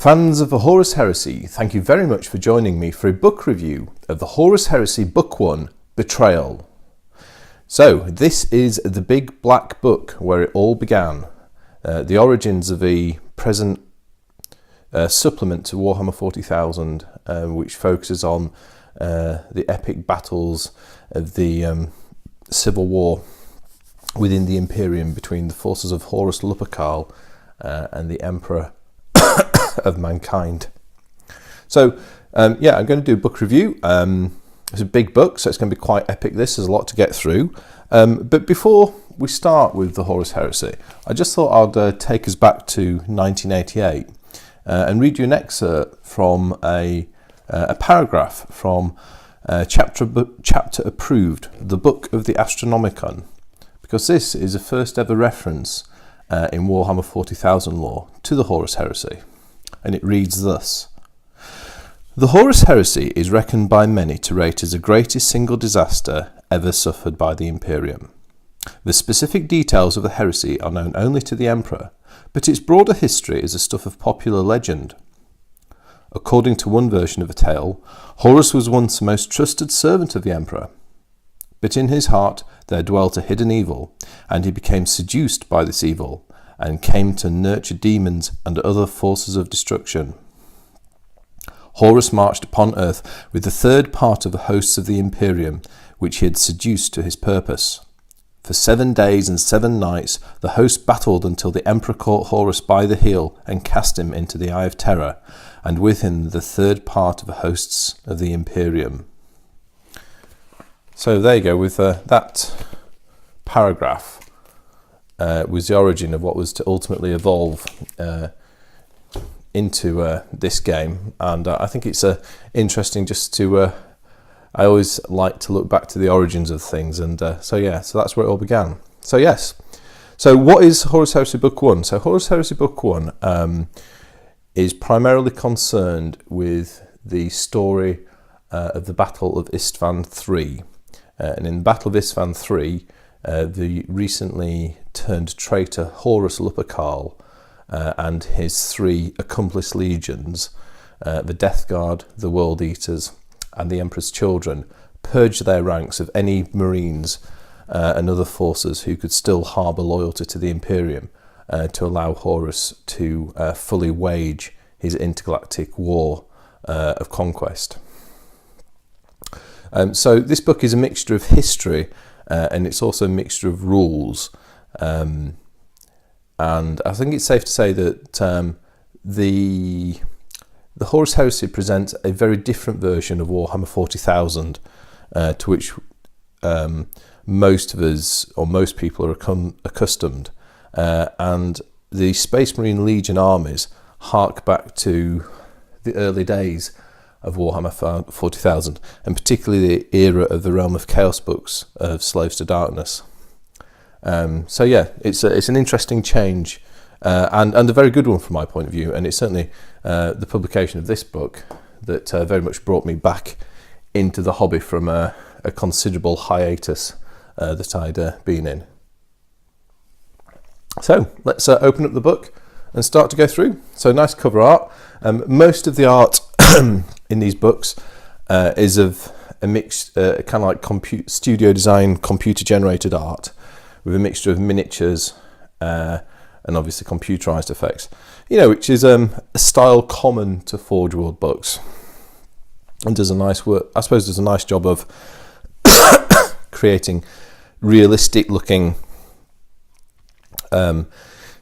Fans of the Horus Heresy, thank you very much for joining me for a book review of the Horus Heresy Book One, Betrayal. So, this is the big black book where it all began. The origins of the present supplement to Warhammer 40,000, which focuses on the epic battles of the civil war within the Imperium between the forces of Horus Lupercal and the Emperor of mankind. So I'm going to do a book review. It's a big book, so it's going to be quite epic. There's a lot to get through. But before we start with the Horus Heresy, I just thought I'd take us back to 1988 and read you an excerpt from a paragraph from chapter approved, the Book of the Astronomicon, because this is the first ever reference in Warhammer 40,000 lore to the Horus Heresy. And it reads thus: The Horus Heresy is reckoned by many to rate as the greatest single disaster ever suffered by the Imperium. The specific details of the heresy are known only to the Emperor, but its broader history is a stuff of popular legend. According to one version of the tale, Horus was once the most trusted servant of the Emperor. But in his heart there dwelt a hidden evil, and he became seduced by this evil, and came to nurture demons and other forces of destruction. Horus marched upon earth with the third part of the hosts of the Imperium, which he had seduced to his purpose. For 7 days and 7 nights the host battled until the Emperor caught Horus by the heel and cast him into the Eye of Terror, and with him the third part of the hosts of the Imperium. So there you go, with that paragraph was the origin of what was to ultimately evolve into this game. And I think it's interesting just to, I always like to look back to the origins of things. And so that's where it all began. So yes, so what is Horus Heresy Book One? So Horus Heresy Book One is primarily concerned with the story of the Battle of S13. And in the Battle of S13, the recently turned traitor Horus Lupercal and his 3 accomplice legions, the Death Guard, the World Eaters, and the Emperor's Children, purged their ranks of any Marines and other forces who could still harbour loyalty to the Imperium to allow Horus to fully wage his intergalactic war of conquest. So this book is a mixture of history and it's also a mixture of rules. And I think it's safe to say that the Horus Heresy presents a very different version of Warhammer 40,000 to which most of us, or most people, are accustomed. And the Space Marine Legion armies hark back to the early days of Warhammer 40,000, and particularly the era of the Realm of Chaos books of Slaves to Darkness. It's an interesting change and a very good one from my point of view, and it's certainly the publication of this book that very much brought me back into the hobby from a considerable hiatus that I'd been in. So let's open up the book and start to go through. So nice cover art. Most of the art in these books is of a mix, kind of like studio design, computer generated art, with a mixture of miniatures and obviously computerized effects, which is a style common to Forge World books, and does a nice work. I suppose does a nice job of creating realistic looking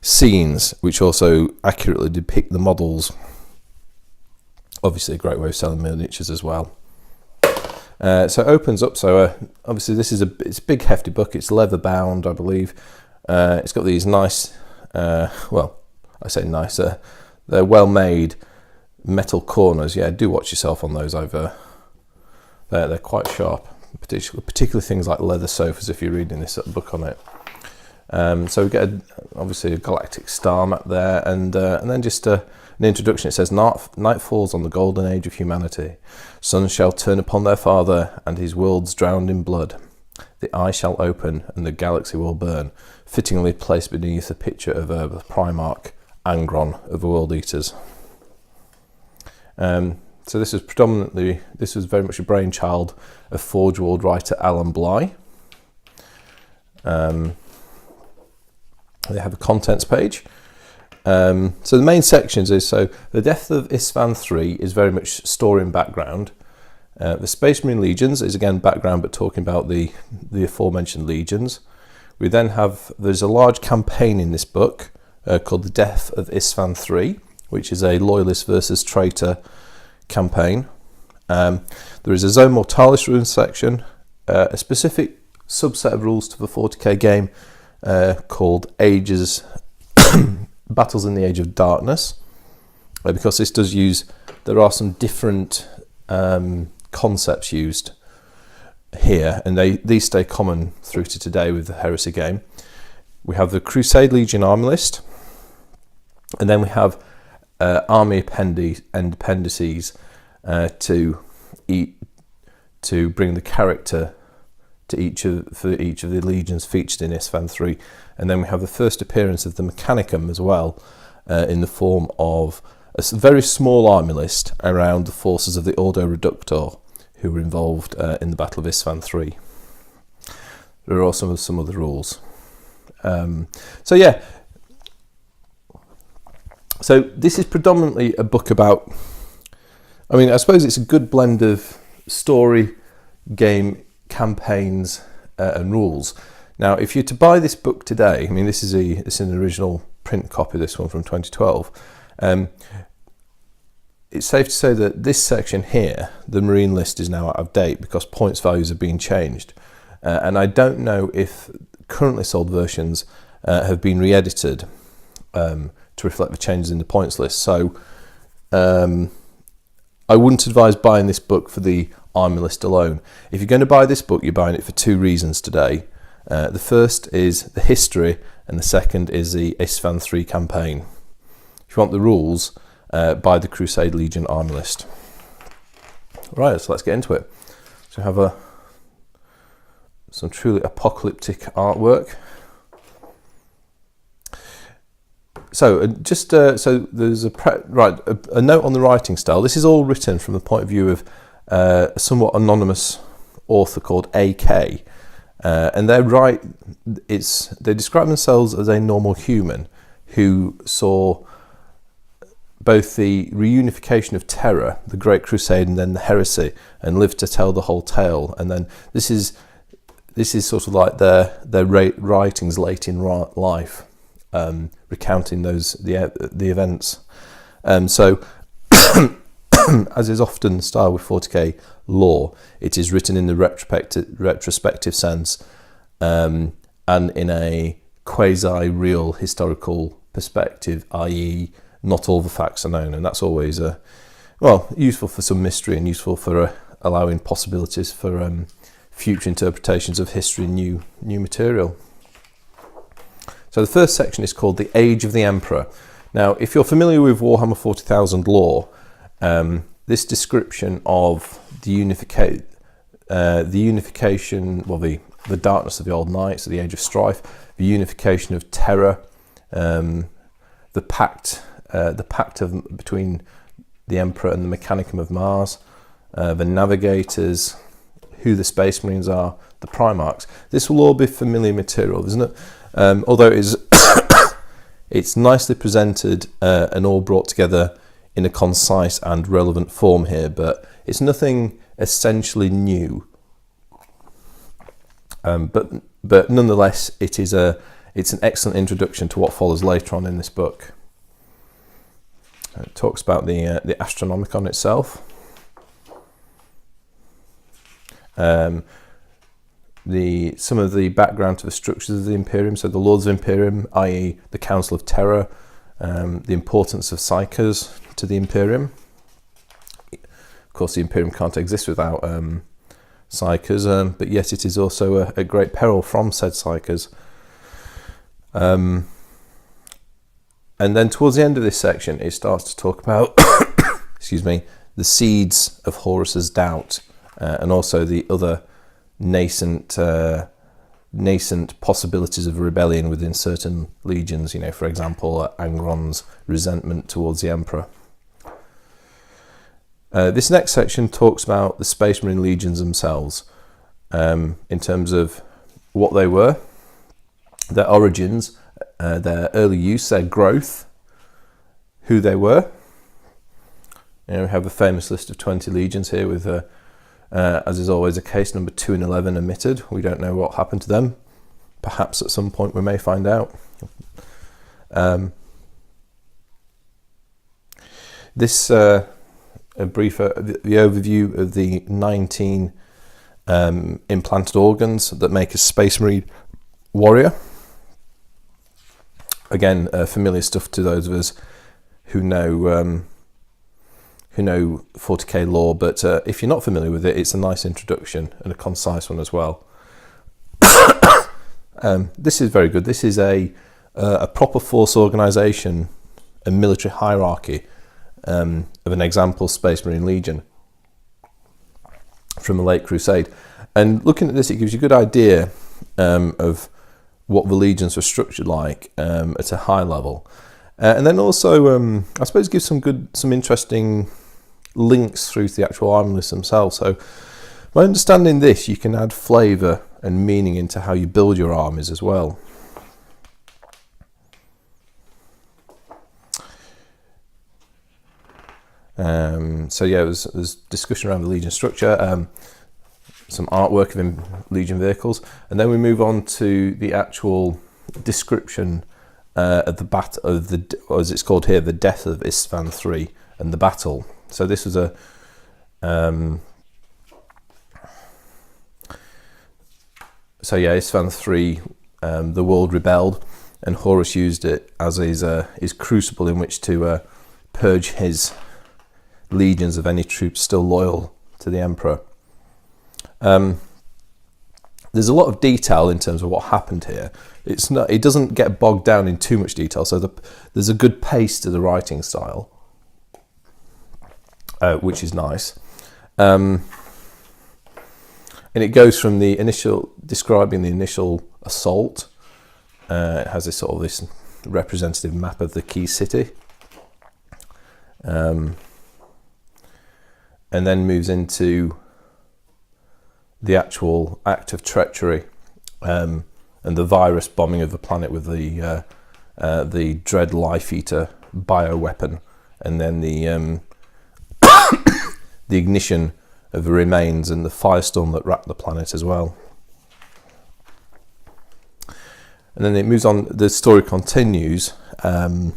scenes, which also accurately depict the models. Obviously a great way of selling miniatures as well. So it opens up, so obviously this is it's a big hefty book, it's leather bound I believe. It's got these nice, they're well made metal corners. Yeah, do watch yourself on those. They're quite sharp, particularly things like leather sofas if you're reading this book on it. So we get obviously a galactic star map there, and then just an introduction. It says, night falls on the golden age of humanity. Sons shall turn upon their father, and his worlds drowned in blood. The eye shall open, and the galaxy will burn, fittingly placed beneath a picture of the Primarch Angron of the World Eaters. So this was very much a brainchild of Forge World writer Alan Bly. They have a contents page. So the main sections is, so the death of Isstvan III is very much story and background. The Spaceman Legions is again background, but talking about the aforementioned legions. We then there's a large campaign in this book called the Death of Isstvan III, which is a loyalist versus traitor campaign. There is a Zone Mortalis rules section, a specific subset of rules to the 40k game called Battles in the Age of Darkness, because this does use, there are some different concepts used here, and these stay common through to today with the Heresy game. We have the Crusade Legion army list, and then we have army appendices to bring the character to for each of the legions featured in Isstvan III. And then we have the first appearance of the Mechanicum as well, in the form of a very small army list around the forces of the Ordo Reductor, who were involved in the Battle of Isstvan III. There are also some other rules. So yeah, so this is predominantly a book about, I mean, I suppose it's a good blend of story, game, campaigns and rules. Now, if you're to buy this book today, I mean, this is an original print copy, this one from 2012. It's safe to say that this section here, the Marine list, is now out of date because points values have been changed. And I don't know if currently sold versions have been re-edited to reflect the changes in the points list. So I wouldn't advise buying this book for the army list alone. If you're going to buy this book, you're buying it for two reasons today. The first is the history, and the second is the Isstvan III campaign. If you want the rules, buy the Crusade Legion army list. Right, so let's get into it. So we have some truly apocalyptic artwork. So so there's a note on the writing style. This is all written from the point of view of a somewhat anonymous author called AK, and they describe themselves as a normal human who saw both the reunification of Terror, the Great Crusade, and then the Heresy, and lived to tell the whole tale. And then this is sort of like their writings late in life, recounting the events. So, as is often the style with 40k lore, it is written in the retrospective sense, and in a quasi-real historical perspective, i.e. not all the facts are known, and that's always useful for some mystery and useful for allowing possibilities for future interpretations of history and new material. So the first section is called The Age of the Emperor. Now, if you're familiar with Warhammer 40,000 lore, this description of the unification, the darkness of the old knights, the age of strife, the unification of Terror, the pact between the Emperor and the Mechanicum of Mars, the Navigators, who the Space Marines are, the Primarchs. This will all be familiar material, isn't it? Although it's nicely presented and all brought together in a concise and relevant form here, but it's nothing essentially new. But nonetheless, it's an excellent introduction to what follows later on in this book. It talks about the Astronomicon itself. Some of the background to the structures of the Imperium, so the Lords of Imperium, i.e. the Council of Terror, the importance of Psychers to the Imperium. Of course, the Imperium can't exist without Psychers, but yet it is also a great peril from said Psychers. And then towards the end of this section, it starts to talk about, the seeds of Horus's doubt, and also the other nascent possibilities of rebellion within certain legions. For example, Angron's resentment towards the Emperor. This next section talks about the Spaceman Legions themselves, in terms of what they were, their origins, their early use, their growth, who they were. We have a famous list of 20 legions here with, as is always the case, number 2 and 11 omitted. We don't know what happened to them. Perhaps at some point we may find out. This a brief the overview of the 19 implanted organs that make a Space Marine warrior. Again, familiar stuff to those of us who know 40k lore, but if you're not familiar with it, it's a nice introduction and a concise one as well. This is very good. This is a proper force organisation and military hierarchy of an example Space Marine Legion from a late Crusade. And looking at this, it gives you a good idea of what the legions were structured like at a high level. And then also, I suppose, gives some interesting links through to the actual army lists themselves. So by understanding this, you can add flavour and meaning into how you build your armies as well. So yeah, there's discussion around the Legion structure, some artwork of Legion vehicles, and then we move on to the actual description of the or as it's called here, the death of Isstvan III and the battle. So this was a Isstvan III, the world rebelled, and Horus used it as his crucible in which to purge his legions of any troops still loyal to the Emperor. There's a lot of detail in terms of what happened here. It doesn't get bogged down in too much detail, so there's a good pace to the writing style, which is nice. And it goes from describing the initial assault. It has this representative map of the key city, and then moves into the actual act of treachery, and the virus bombing of the planet with the dread life eater bioweapon, and then the the ignition of the remains and the firestorm that wrapped the planet as well. And then it moves on. The story continues and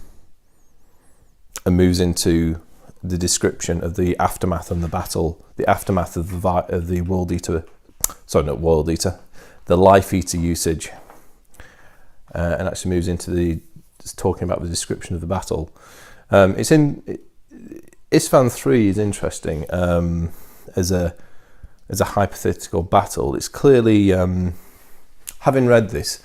moves into the description of the aftermath and the battle, the aftermath of the World Eater. Sorry, not World Eater, the Life Eater usage, and actually moves into talking about the description of the battle. Isstvan III is interesting as a hypothetical battle. It's clearly, having read this,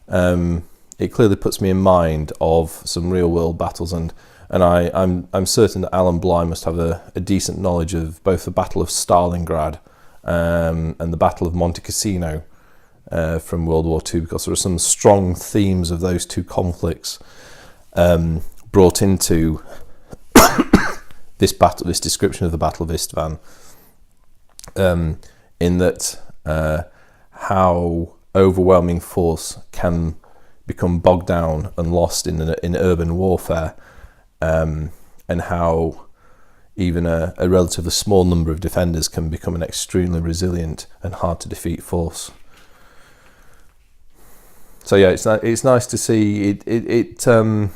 it clearly puts me in mind of some real world battles, and I'm certain that Alan Bly must have a decent knowledge of both the Battle of Stalingrad and the Battle of Monte Cassino from World War II, because there are some strong themes of those two conflicts brought into this description of the Battle of Isstvan, in that how overwhelming force can become bogged down and lost in urban warfare, and how even a relatively small number of defenders can become an extremely resilient and hard to defeat force. So yeah, it's nice to see the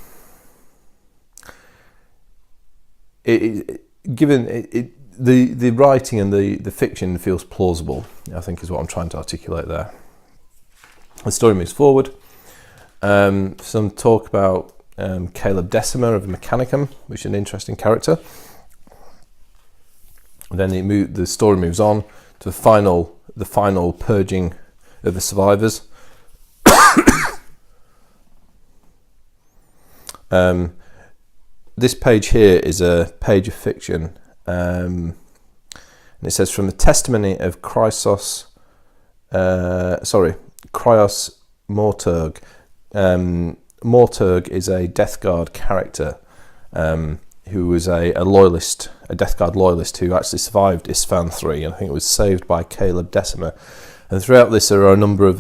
writing and the fiction feels plausible, I think, is what I'm trying to articulate there. The story moves forward. Some talk about Caleb Decimer of Mechanicum, which is an interesting character. And then the story moves on to the final purging of the survivors. This page here is a page of fiction, and it says, from the testimony of Kryos Morturg. Morturg is a Death Guard character who was a loyalist, a Death Guard loyalist, who actually survived Isstvan 3, and I think it was saved by Caleb Decimer. And throughout this, there are a number of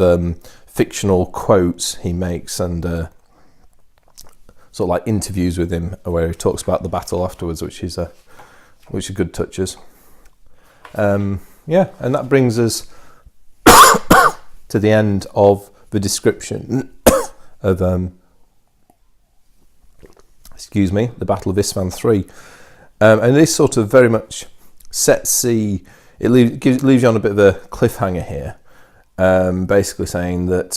fictional quotes he makes, and sort of like interviews with him where he talks about the battle afterwards, which are good touches. Yeah, and that brings us to the end of the description of the Battle of Isstvan 3, and this sort of very much leaves you on a bit of a cliffhanger here, basically saying that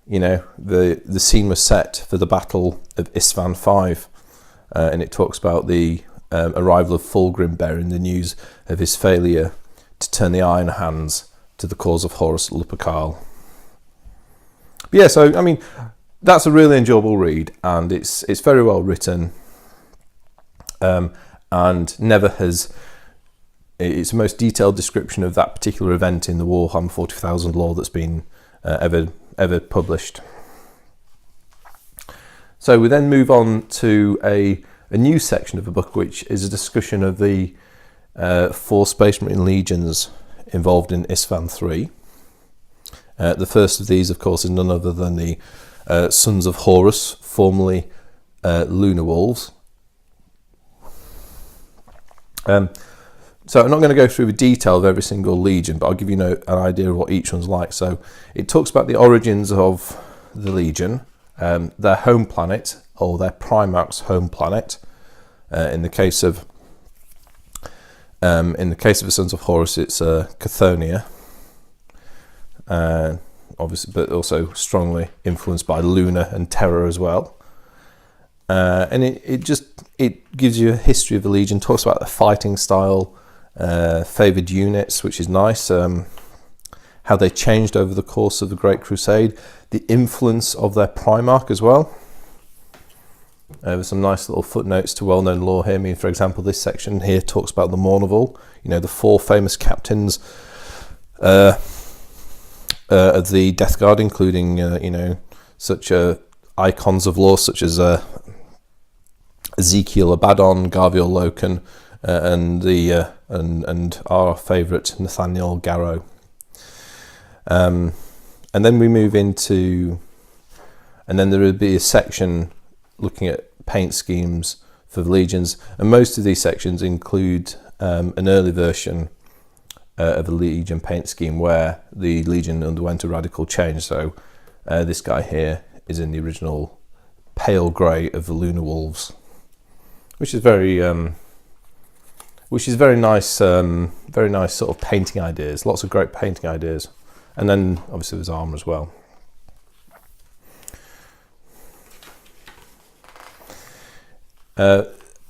the scene was set for the Battle of Isstvan 5, and it talks about the arrival of Fulgrim bearing the news of his failure to turn the Iron Hands to the cause of Horus Lupercal. But yeah, so I mean, that's a really enjoyable read, and it's very well written, and never has. It's the most detailed description of that particular event in the Warhammer 40,000 lore that's been ever published. So we then move on to a new section of the book, which is a discussion of the 4 Spaceman Legions involved in Isstvan 3. The first of these, of course, is none other than the Sons of Horus, formerly Lunar Wolves. So I'm not going to go through the detail of every single legion, but I'll give you an idea of what each one's like. So it talks about the origins of the legion, their home planet, or their Primarch's home planet. In the case of the Sons of Horus, it's Chthoniya, obviously, but also strongly influenced by Luna and Terror as well. And it gives you a history of the legion, talks about the fighting style, favoured units, which is nice, how they changed over the course of the Great Crusade, the influence of their Primarch as well. There's some nice little footnotes to well-known lore here. I mean, for example, this section here talks about the Mournival, the 4 famous captains of the Death Guard, including such icons of lore such as Ezekiel Abaddon, Garviel Loken, and our favourite Nathaniel Garro. And then we move into, and then there will be a section looking at paint schemes for the legions, and most of these sections include an early version of a legion paint scheme where the legion underwent a radical change. So this guy here is in the original pale grey of the Lunar Wolves, which is very nice. Very nice sort of painting ideas. Lots of great painting ideas, and then obviously there's armour as well.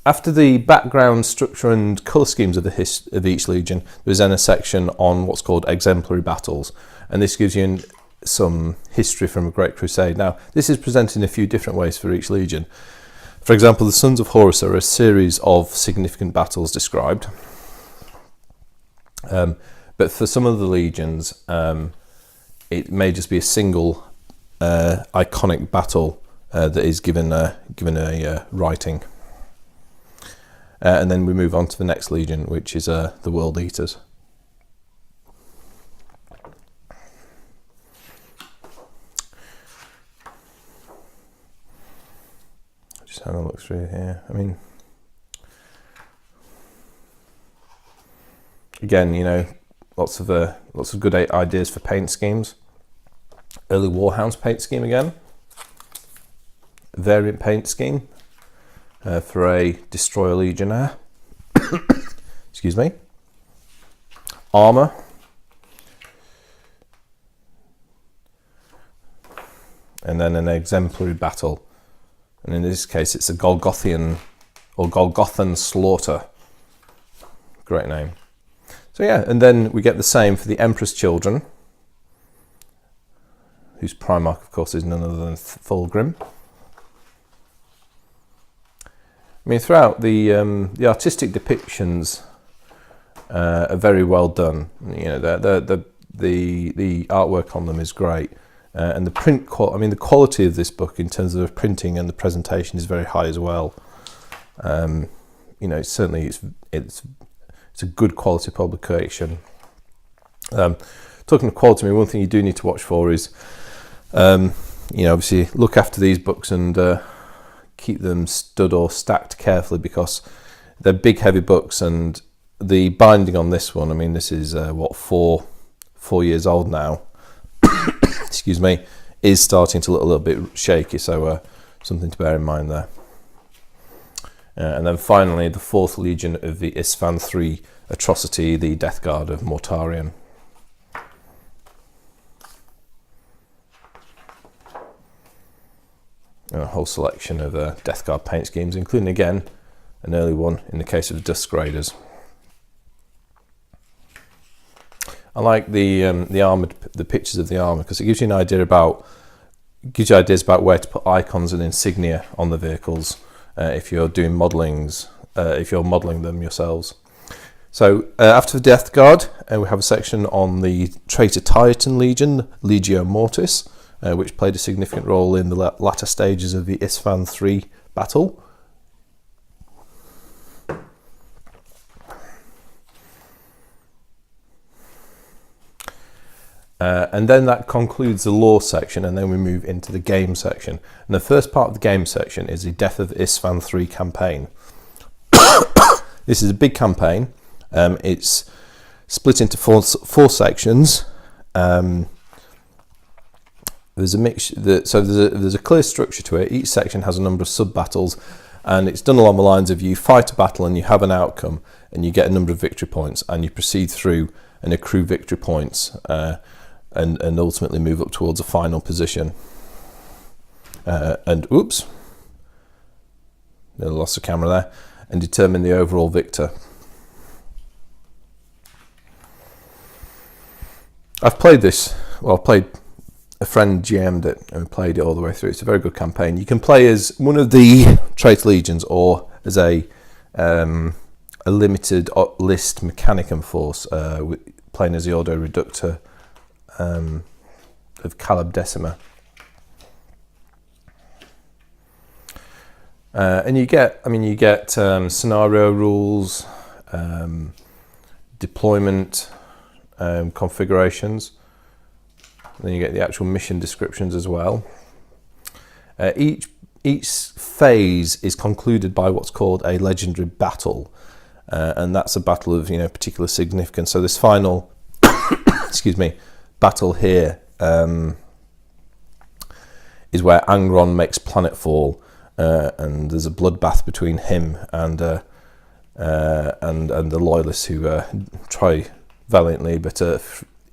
After the background, structure and colour schemes of each legion, there's then a section on what's called Exemplary Battles, and this gives you some history from a Great Crusade. Now, this is presented in a few different ways for each legion. For example, the Sons of Horus are a series of significant battles described, but for some of the legions, it may just be a single iconic battle that is given a writing. And then we move on to the next legion, which is the World Eaters. Just having a look through here. I mean, again, lots of good ideas for paint schemes. Early Warhounds paint scheme again. Variant paint scheme. For a Destroyer Legionnaire. Excuse me. Armour. And then an Exemplary Battle. And in this case, it's a Golgothian or Golgothan Slaughter. Great name. So yeah, and then we get the same for the Emperor's Children, whose Primarch, of course, is none other than Fulgrim. I mean, throughout the artistic depictions are very well done. The artwork on them is great, and the the quality of this book in terms of printing and the presentation is very high as well. You know, certainly it's a good quality publication. Talking of quality, I mean, one thing you do need to watch for is, you know, obviously look after these books and keep them stood or stacked carefully, because they're big, heavy books, and the binding on this one, I mean, this is what, four years old now. Excuse me, is starting to look a little bit shaky, so something to bear in mind there. And then finally, the 4th Legion of the Isstvan III Atrocity, the Death Guard of Mortarion. And a whole selection of Death Guard paint schemes, including again an early one in the case of the Dusk Raiders. I like the pictures of the armor, because it gives you an idea about ideas about where to put icons and insignia on the vehicles if you're doing modelings, if you're modelling them yourselves. So after the Death Guard, we have a section on the Traitor Titan Legion, Legio Mortis, which played a significant role in the latter stages of the Isstvan III battle. And then that concludes the lore section, and then we move into the game section. And the first part of the game section is the Death of Isstvan III campaign. This is a big campaign. It's split into four sections. There's a mixture, so there's a clear structure to it. Each section has a number of sub-battles, and it's done along the lines of you fight a battle and you have an outcome, and you get a number of victory points, and you proceed through and accrue victory points, and ultimately move up towards a final position. And oops, nearly lost the camera there, and determine the overall victor. I've played this, well, a friend GM'd it and played it all the way through. It's a very good campaign. You can play as one of the Traitor Legions, or as a limited list Mechanicum force, playing as the Ordo Reductor of Caleb Decima. And you get scenario rules, deployment configurations. Then you get the actual mission descriptions as well. Each phase is concluded by what's called a legendary battle, and that's a battle of particular significance. So this final, excuse me, battle here is where Angron makes planetfall, and there's a bloodbath between him and the loyalists who try valiantly but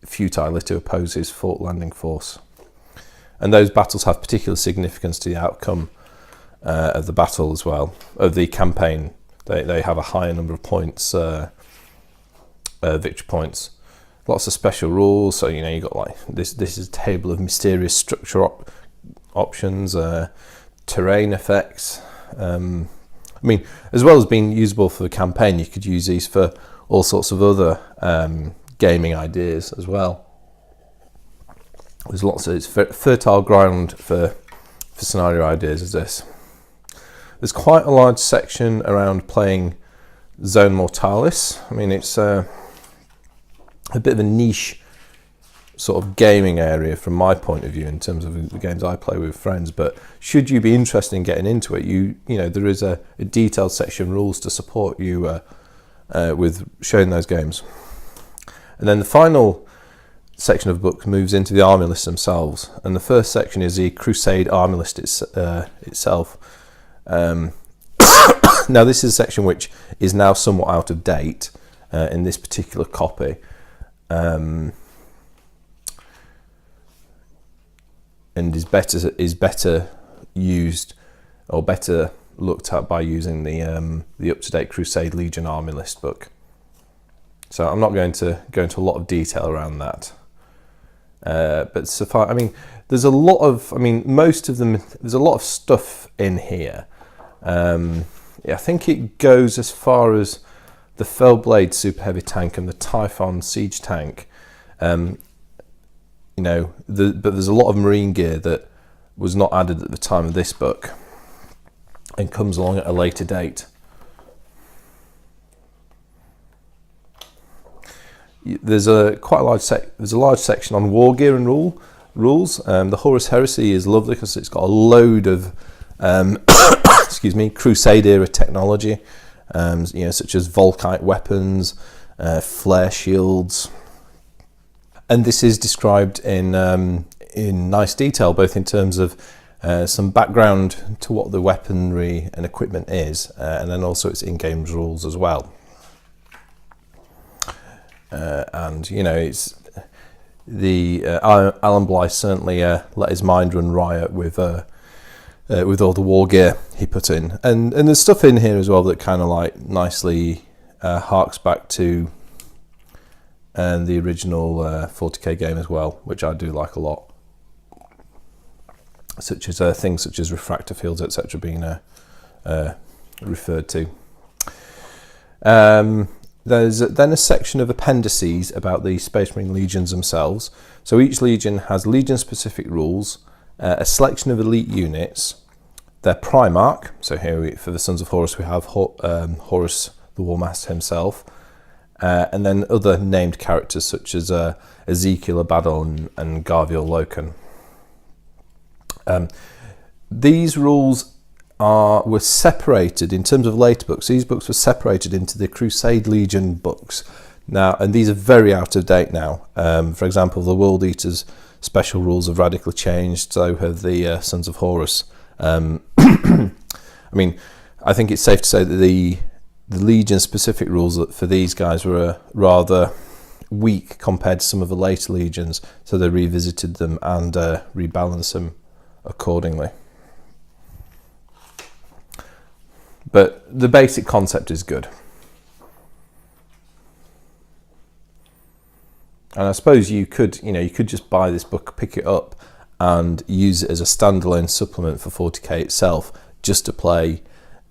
futilely to oppose his fort landing force. And those battles have particular significance to the outcome of the battle as well, of the campaign. They have a higher number of points, victory points. Lots of special rules. So you got like this is a table of mysterious structure options, terrain effects. I mean, as well as being usable for the campaign, you could use these for all sorts of other gaming ideas as well. There's lots of, it's fertile ground for scenario ideas as this. There's quite a large section around playing Zone Mortalis. I mean, it's a bit of a niche sort of gaming area from my point of view in terms of the games I play with friends, but should you be interested in getting into it, there is a detailed section of rules to support you with showing those games. And then the final section of the book moves into the army lists themselves, and the first section is the Crusade army list itself. Now this is a section which is now somewhat out of date in this particular copy, and is better used or better looked at by using the up-to-date Crusade Legion army list book. So I'm not going to go into a lot of detail around that. But suffice, I mean, there's a lot of, most of them, there's a lot of stuff in here. I think it goes as far as the Fellblade super heavy tank and the Typhon siege tank. But there's a lot of marine gear that was not added at the time of this book and comes along at a later date. there's a large section on war gear and rules. The Horus Heresy is lovely because it's got a load of excuse me, Crusade era technology, such as Volkite weapons, flare shields, and this is described in nice detail, both in terms of some background to what the weaponry and equipment is, and then also its in-game rules as well. And it's the Alan Bligh certainly let his mind run riot with all the war gear he put in, and there's stuff in here as well that kind of like nicely harks back to the original 40k game as well, which I do like a lot, such as things such as refractor fields, etc., being referred to. There's then a section of appendices about the Spaceman Legions themselves. So each legion has legion-specific rules, a selection of elite units, their Primarch. So here for the Sons of Horus we have Horus the War Master himself, and then other named characters such as Ezekiel, Abaddon, and Garviel Loken. These rules were separated in terms of later books. These books were separated into the Crusade Legion books now, and these are very out of date now. For example, the World Eaters special rules have radically changed, so have the Sons of Horus. I mean, I think it's safe to say that the Legion specific rules for these guys were rather weak compared to some of the later Legions, so they revisited them and rebalanced them accordingly. But the basic concept is good. And I suppose you could just buy this book, pick it up, and use it as a standalone supplement for 40k itself, just to play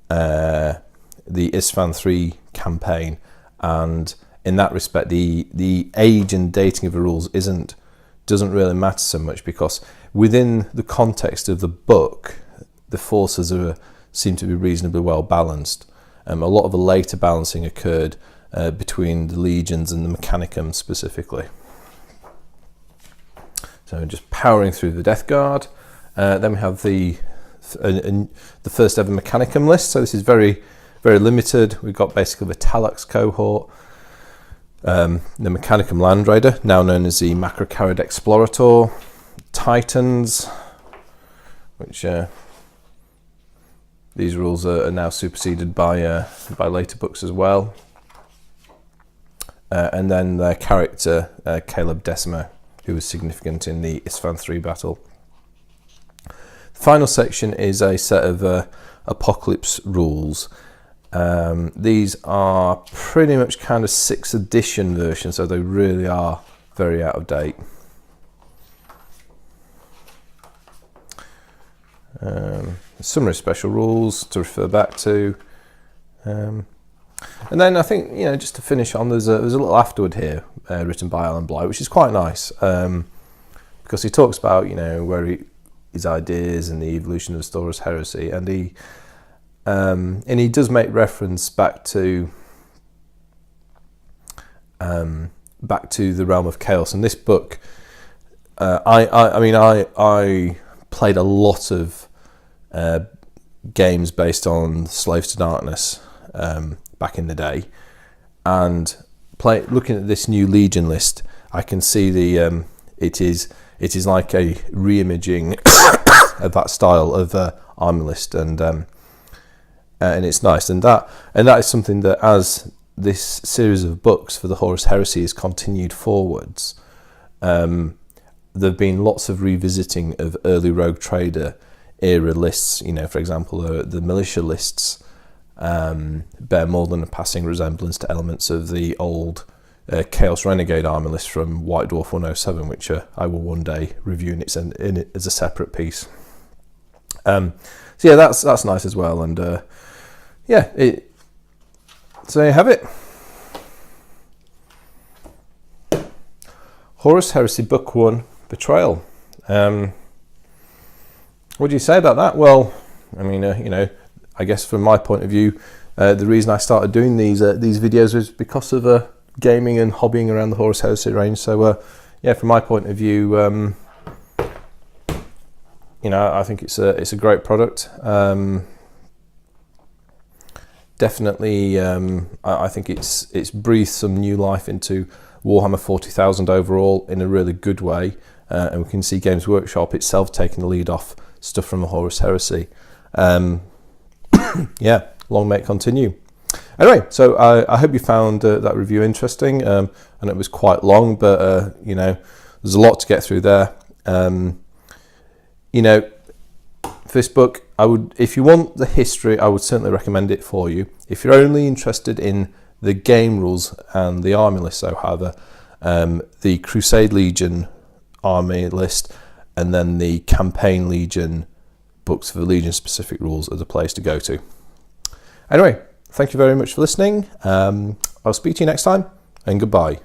the Isstvan 3 campaign. And in that respect, the age and dating of the rules doesn't really matter so much, because within the context of the book, the forces seem to be reasonably well balanced. A lot of the later balancing occurred between the legions and the Mechanicum specifically. So just powering through the Death Guard. Then we have the first ever Mechanicum list. So this is very, very limited. We've got basically the Talax cohort, the Mechanicum Land Raider, now known as the Macrocarad Explorator, Titans, which these rules are now superseded by later books as well. And then their character, Caleb Decima, who was significant in the Isstvan 3 battle. The final section is a set of Apocalypse rules. These are pretty much kind of 6th edition versions, so they really are very out of date. Summary special rules to refer back to, and then I think just to finish on, there's a little afterword here written by Alan Bligh, which is quite nice, because he talks about his ideas and the evolution of the Horus Heresy, and he does make reference back to the realm of chaos. And this book, I played a lot of games based on Slaves to Darkness back in the day, and looking at this new Legion list, I can see it is like a re-imaging of that style of army list, and it's nice, and that is something that, as this series of books for the Horus Heresy has continued forwards, there have been lots of revisiting of early Rogue Trader era lists. For example, the militia lists bear more than a passing resemblance to elements of the old Chaos Renegade army list from White Dwarf 107, which I will one day review in it as a separate piece. So yeah, that's nice as well, and so there you have it. Horus Heresy Book One, Betrayal. What do you say about that? Well, I mean, I guess from my point of view, the reason I started doing these videos was because of gaming and hobbying around the Horus Heresy range. So yeah, from my point of view, you know, I think it's a great product. Definitely, I think it's breathed some new life into Warhammer 40,000 overall in a really good way, and we can see Games Workshop itself taking the lead off stuff from the Horus Heresy. Yeah, long may it continue. Anyway, so I hope you found that review interesting, and it was quite long, but you know, there's a lot to get through there. You know, for this book, if you want the history, I would certainly recommend it for you. If you're only interested in the game rules and the army list, so however, the Crusade Legion army list and then the Campaign Legion books for the Legion specific rules are the place to go to. Anyway, thank you very much for listening. I'll speak to you next time, and goodbye.